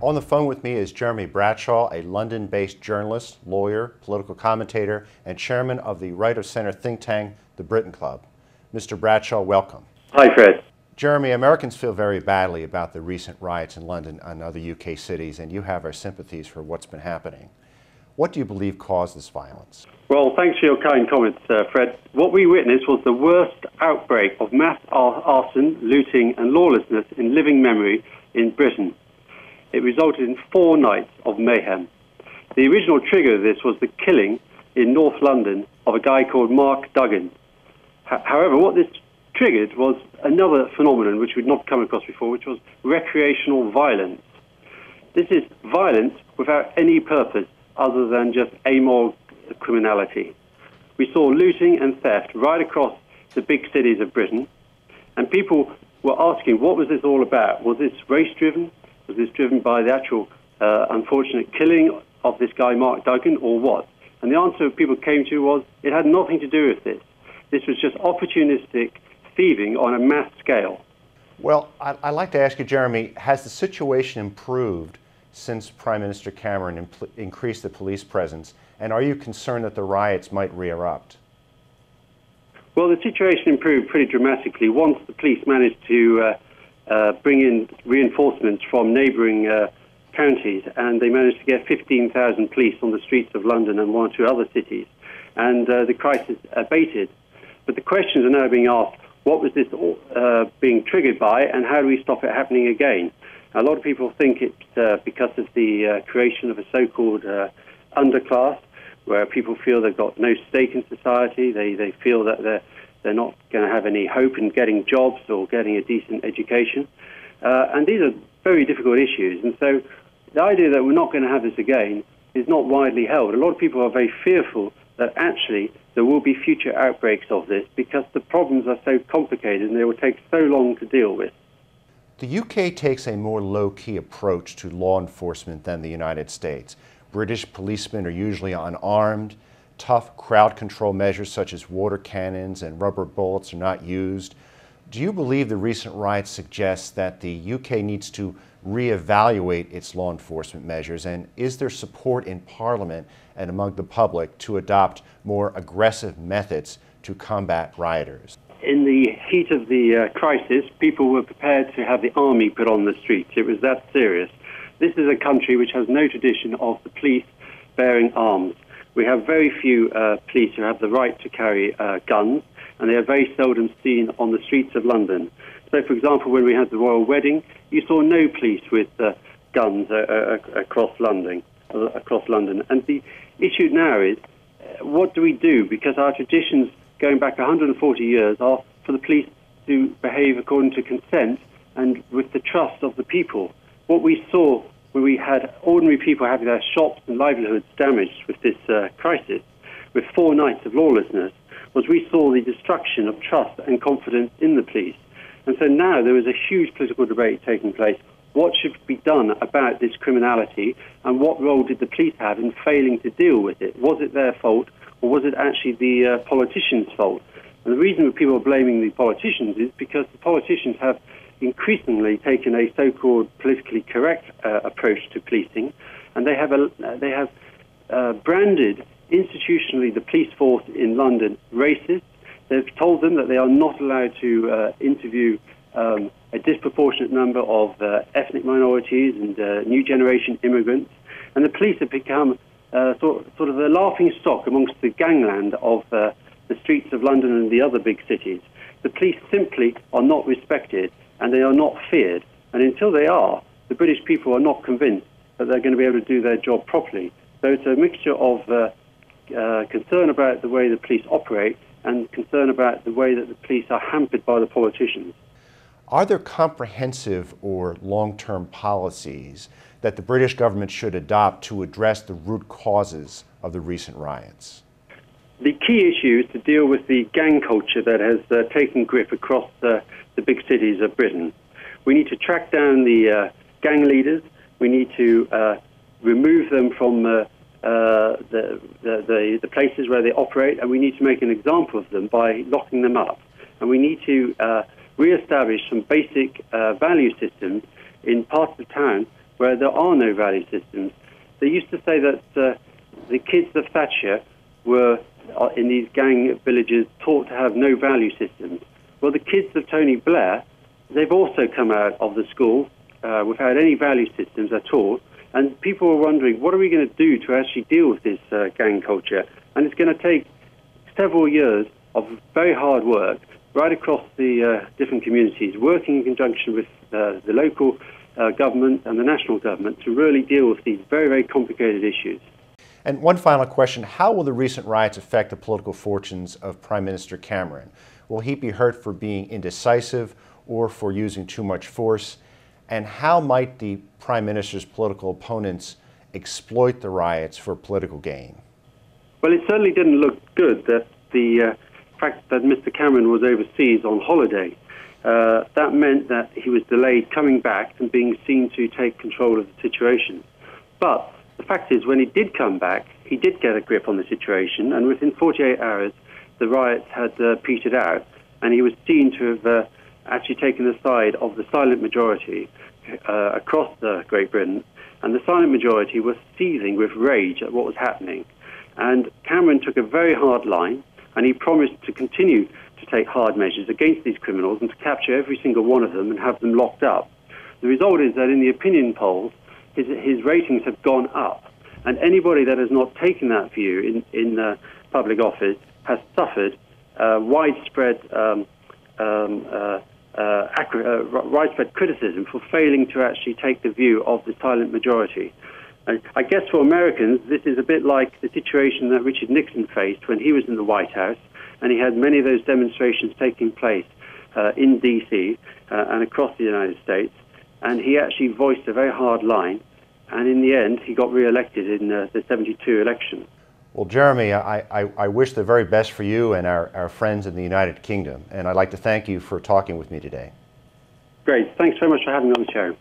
On the phone with me is Jeremy Bradshaw, a London-based journalist, lawyer, political commentator, and chairman of the Right of Center think tank, the Britain Club. Mr. Bradshaw, welcome. Hi, Fred. Jeremy, Americans feel very badly about the recent riots in London and other UK cities, and you have our sympathies for what's been happening. What do you believe caused this violence? Well, thanks for your kind comments, Fred. What we witnessed was the worst outbreak of mass arson, looting and lawlessness in living memory in Britain. It resulted in 4 nights of mayhem. The original trigger of this was the killing in North London of a guy called Mark Duggan. However, what this triggered was another phenomenon which we'd not come across before, which was recreational violence. This is violence without any purpose other than just amoral criminality. We saw looting and theft right across the big cities of Britain, and people were asking, what was this all about? Was this race-driven? Was this driven by the actual unfortunate killing of this guy, Mark Duggan, or what? And the answer people came to was, it had nothing to do with this. This was just opportunistic thieving on a mass scale. Well, I'd like to ask you, Jeremy, has the situation improved since Prime Minister Cameron increased the police presence, and are you concerned that the riots might re-erupt? Well, the situation improved pretty dramatically once the police managed to bring in reinforcements from neighbouring counties, and they managed to get 15,000 police on the streets of London and 1 or 2 other cities, and the crisis abated. But the questions are now being asked, what was this being triggered by, and how do we stop it happening again? A lot of people think it's because of the creation of a so-called underclass, where people feel they've got no stake in society. They feel that they're not going to have any hope in getting jobs or getting a decent education. And these are very difficult issues. And so the idea that we're not going to have this again is not widely held. A lot of people are very fearful that actually there will be future outbreaks of this because the problems are so complicated and they will take so long to deal with. The UK takes a more low-key approach to law enforcement than the United States. British policemen are usually unarmed. Tough crowd control measures such as water cannons and rubber bullets are not used. Do you believe the recent riots suggest that the UK needs to reevaluate its law enforcement measures, and is there support in Parliament and among the public to adopt more aggressive methods to combat rioters? In the heat of the crisis, people were prepared to have the army put on the streets. It was that serious. This is a country which has no tradition of the police bearing arms. We have very few police who have the right to carry guns, and they are very seldom seen on the streets of London. So, for example, when we had the royal wedding, you saw no police with guns across London. And the issue now is, what do we do? Because our traditions going back 140 years are for the police to behave according to consent and with the trust of the people. What we saw when we had ordinary people having their shops and livelihoods damaged with this crisis, with 4 nights of lawlessness, was we saw the destruction of trust and confidence in the police. And so now there is a huge political debate taking place. What should be done about this criminality, and what role did the police have in failing to deal with it? Was it their fault, or was it actually the politicians' fault? And the reason that people are blaming the politicians is because the politicians have increasingly taken a so-called politically correct approach to policing, and they have branded institutionally the police force in London racist. They've told them that they are not allowed to interview a disproportionate number of ethnic minorities and new generation immigrants, and the police have become sort of the laughing stock amongst the gangland of the streets of London and the other big cities. The police simply are not respected and they are not feared. And until they are, the British people are not convinced that they're going to be able to do their job properly. So it's a mixture of concern about the way the police operate and concern about the way that the police are hampered by the politicians. Are there comprehensive or long-term policies that the British government should adopt to address the root causes of the recent riots? The key issue is to deal with the gang culture that has taken grip across the big cities of Britain. We need to track down the gang leaders. We need to remove them from the places where they operate, and we need to make an example of them by locking them up. And we need to re-establish some basic value systems in parts of town where there are no value systems. They used to say that the kids of Thatcher were, in these gang villages, taught to have no value systems. Well, the kids of Tony Blair, they've also come out of the school without any value systems at all. And people were wondering, what are we going to do to actually deal with this gang culture? And it's going to take several years of very hard work right across the different communities, working in conjunction with the local government and the national government to really deal with these very, very complicated issues. And one final question, how will the recent riots affect the political fortunes of Prime Minister Cameron? Will he be hurt for being indecisive or for using too much force? And how might the Prime Minister's political opponents exploit the riots for political gain? Well, it certainly didn't look good that the fact that Mr. Cameron was overseas on holiday. That meant that he was delayed coming back and being seen to take control of the situation. But the fact is, when he did come back, he did get a grip on the situation, and within 48 hours, the riots had petered out, and he was seen to have actually taken the side of the silent majority across Great Britain, and the silent majority was seething with rage at what was happening. And Cameron took a very hard line, and he promised to continue to take hard measures against these criminals and to capture every single one of them and have them locked up. The result is that in the opinion polls, his ratings have gone up, and anybody that has not taken that view in public office has suffered widespread criticism for failing to actually take the view of the silent majority. I guess for Americans, this is a bit like the situation that Richard Nixon faced when he was in the White House, and he had many of those demonstrations taking place in D.C. And across the United States, and he actually voiced a very hard line, and in the end, he got re-elected in the 72 election. Well, Jeremy, I wish the very best for you and our friends in the United Kingdom, and I'd like to thank you for talking with me today. Great. Thanks very much for having me on the show.